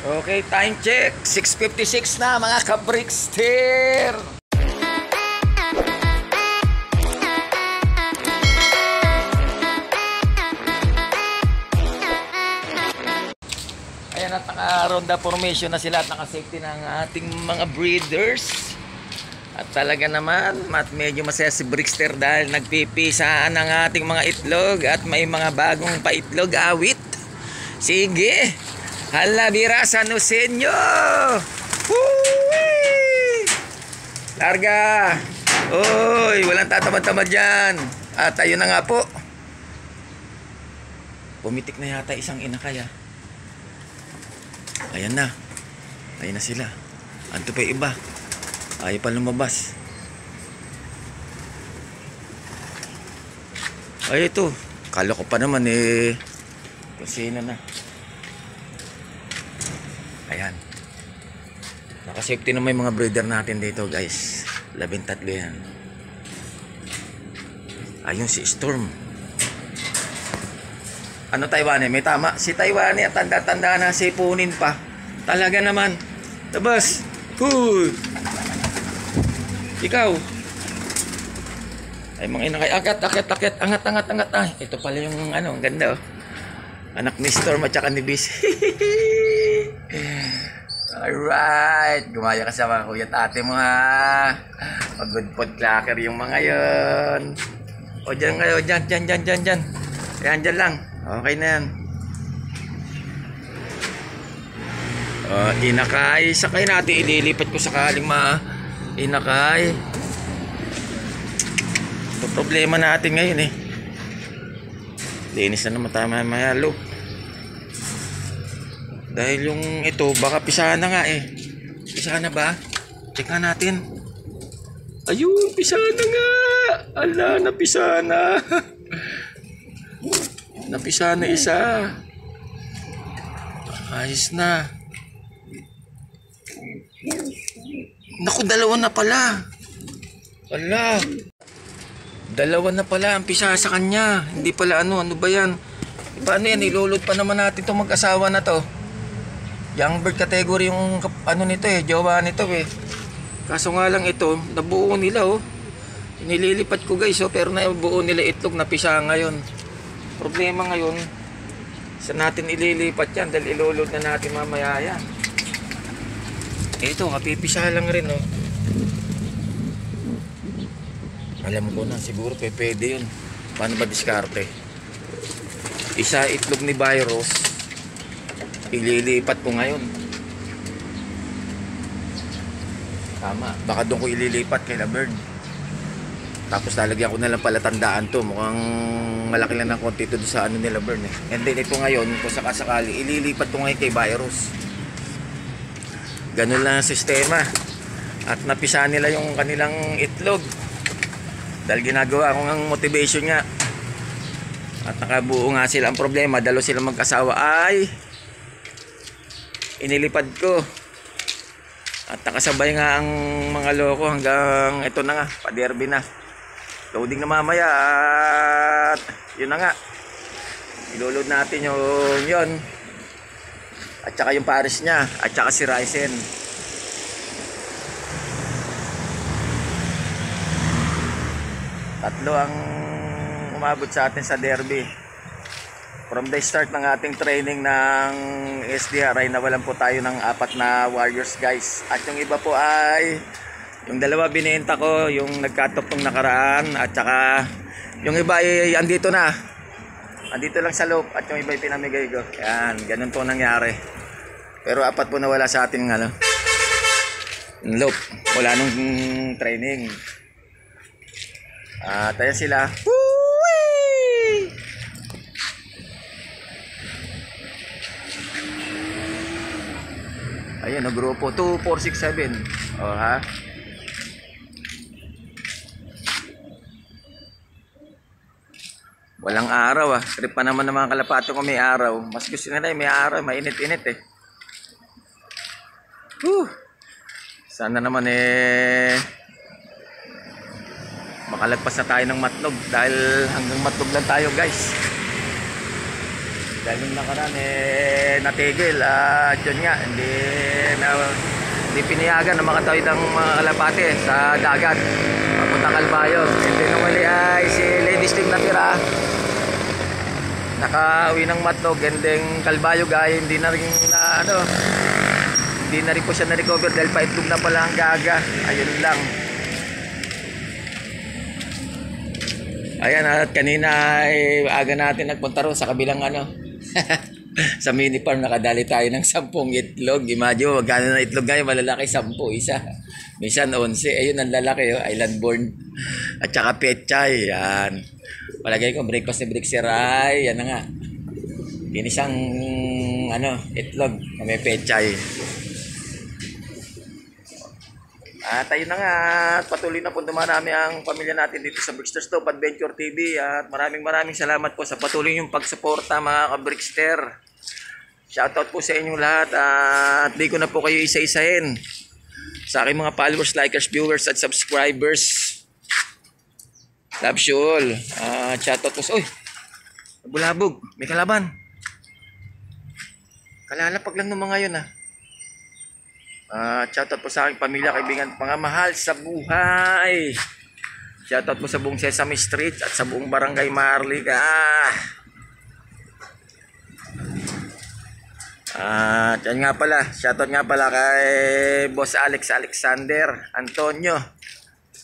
Okay, time check. 6:56 na mga kabrickster. Ayan at naka-ronda formation na sila at naka-safety ng ating mga breeders. At talaga naman, medyo masaya si Brickster dahil nagpipisaan ng ating mga itlog at may mga bagong paitlog awit. Sige! Hala, Birasa Nusenyo! Woo-wee! Larga! Uy, walang tatamad-tamad dyan. At ayun na nga po. Pumitik na yata isang ina kaya. Ayan na. Ayan na sila. Anto pa yung iba. Ayaw pa lumabas. Ay, ito. Kala ko pa naman kusina na. Ayan. Nakasafety na may mga breeder natin dito, guys. 13 yan. Ayun si Storm. Ano Taiwan may tama. Si Taiwan tanda-tanda na sipunin pa. Talaga naman. Labas. Huy. Ikaw. Ay mga inakay. Akit. Angat. Ay, ito pala yung ang ganda oh. Anak ni Storm at saka ni Bis. Alright. Gumaya ka sa mga kuya at ate mo ha. Mag-good pod clacker yung mga yon. O dyan kayo. Dyan. Ayan dyan lang. Okay na yan. Inakay. Sakay natin. Ililipat ko sakaling inakay. Ito problema natin ngayon linis na naman tayo mayalo. Dahil yung ito baka pisahan na nga Pisahan na ba? Check natin. Ayun, pisahan na nga. Ala, napisahan na. Napisahan na isa. Ayos na. Naku, dalawa na pala. Ala. Dalawa na pala ang pisa sa kanya. Hindi pala ano ba yan? Paano yan? Ilulod pa naman natin itong mag-asawa na to. Young bird category yung nito jowa nito Kaso nga lang ito, nabuo nila Nililipat ko guys pero nabuo nila itlog na pisa ngayon. Problema ngayon, saan natin ililipat yan dahil ilulod na natin mamaya yan. Ito, kapipisa lang rin Alam ko na, siguro pwede yun. Paano ba diskarte? Isa itlog ni virus, ililipat ko ngayon. Tama, baka doon ko ililipat kay Laverne. Tapos lalagyan ko na lang pala tandaan to. Mukhang malaki lang ng konti ito sa ni Laverne And then ito ngayon, kung sakasakali, ililipat ko ngayon kay virus. Ganun lang ang sistema. At napisa nila yung kanilang itlog. Dahil ginagawa ko ng motivation nga. At nakabuo nga sila. Ang problema, dalawa sila mag-asawa ay inilipad ko. At nakasabay nga ang mga loko hanggang ito na nga, pa-derby na. Loading na mamaya at yun na nga. Iloload natin yung yun. At saka yung pares niya. At saka si Ryzen. Tatlo ang umabot sa atin sa derby. From the start ng ating training ng SDRI, nawalan po tayo ng 4 na warriors guys. At yung iba po ay yung dalawa binenta ko, yung nagkatop ng nakaraan. At saka yung iba ay andito na. Andito lang sa loob. At yung iba ay pinamigay ko. Yan, ganun po nangyari. Pero 4 po nawala sa ating loop. Wala nung training. At ayan sila. Woo-wee! Ayan grupo 2, 4, 6, 7. Ha? Walang araw Trip pa naman ng mga kalapato ko may araw. Mas gusto nila may araw, mainit-init Sana naman makalagpas na tayo ng matlog dahil hanggang matlog lang tayo guys. Dahil nung nakaraan natigil at yun nga hindi pinayagan na makatawid ang mga kalapate sa dagat papunta Calbayog. And then nung mali ay si Ladies Team natira, nakauwi ng Matnog, and then Calbayog ay hindi na rin po siya na-recover dahil paitlog na pala ang gaga. Ayun lang. Ayan, at kanina ay aga natin nagpunta ro sa kabilang sa mini farm. Nakadali tayo ng 10 itlog. Imagine, magkano na itlog ngayon, malalaki 10 isa. Minsan 11. Ayun ang lalaki, island born. At saka pechay. Yan. Palagay ko breakfast ni Brixer ay yan na nga. Ginisang itlog na may pechay. At ayun na nga, patuloy na po dumarami ang pamilya natin dito sa Brickster Stove Adventure TV. At maraming salamat po sa patuloy yung pagsuporta mga ka-Brickster. Shoutout po sa inyo lahat. At di ko na po kayo isa-isahin. Sa aking mga followers, likers, viewers at subscribers. Love you all. Shoutout po sa... Uy! Bulabog. May kalaban. Kalalapag lang ng mga yun shoutout po sa aking pamilya, kaibigan, mga mahal sa buhay. Shoutout po sa buong Sesame Street at sa buong Barangay Maharlika. At yan nga pala, shoutout nga pala kay Boss Alexander Antonio.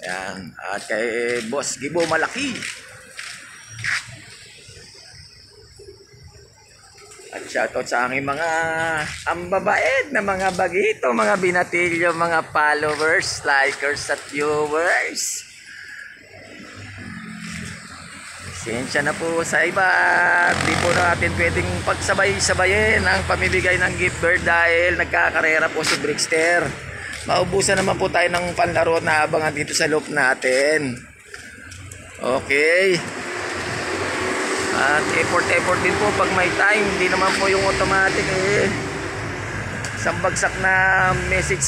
Yan. At kay Boss Gibo Malaki. At shoutout sa aking mga ambabait na mga bagito, mga binatilyo, mga followers, likers at viewers. Sensya na po sa iba. Di po natin pwedeng pagsabay-sabayin ang pamimigay ng gift card dahil nagkakarera po si Brickster. Maubusan naman po tayo ng panlaro na abangan dito sa loop natin. Okay. At effort din po pag may time. Hindi naman po yung automatic isang bagsak na message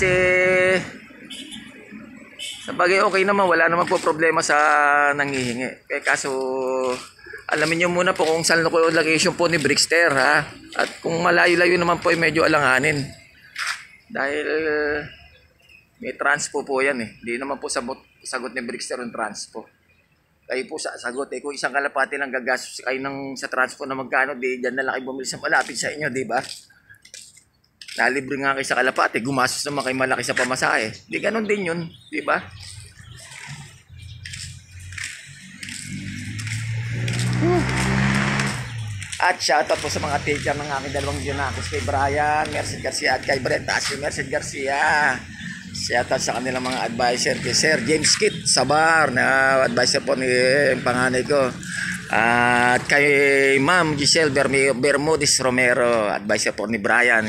sa bagay okay naman, wala naman po problema sa nanghihingi. Kaso alamin nyo muna po kung saan location po ni Brickster At kung malayo-layo naman po ay medyo alanganin. Dahil may transpo po yan Hindi naman po sagot ni Brickster yung transpo. Kayo po sagot kung isang kalapati lang gagastos kayo sa transpo na magkano, di dyan na lang kayo bumili sa malapit sa inyo, di ba? Nalibre nga kayo sa kalapati, gumastos naman kayo malaki sa pamasahe. Di ganun din yun, di ba? At shoutout po sa mga teacher ng aking dalawang Junakis, kay Brian Merced Garcia at kay Brent Asio Merced Garcia. Shoutout sa kanilang mga advisor, kay Sir James Kit Sabar na advisor po ni panganay ko, at kay Ma'am Giselle Bermudez Romero, advisor po ni Brian,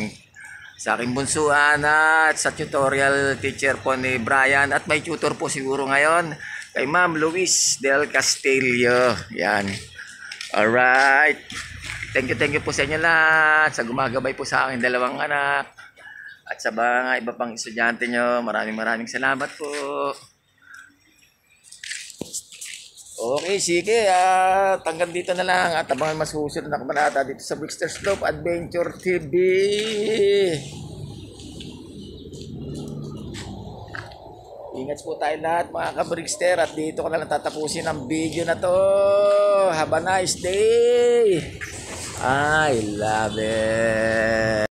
sa aking bunsuan, at sa tutorial teacher po ni Brian, at may tutor po siguro ngayon kay Ma'am Luis Del Castillo. Yan. Alright, thank you po sa inyo lahat, sa gumagabay po sa aking dalawang anak. At sa mga iba pang estudyante nyo, maraming salamat po. Okay, sige. Hanggang dito na lang. At abangan mas susunod na kabanata dito sa Brickster Stove Adventure TV. Ingat po tayo lahat mga ka-Brickster. At dito ko na lang tatapusin ang video na to. Have a nice day. I love it.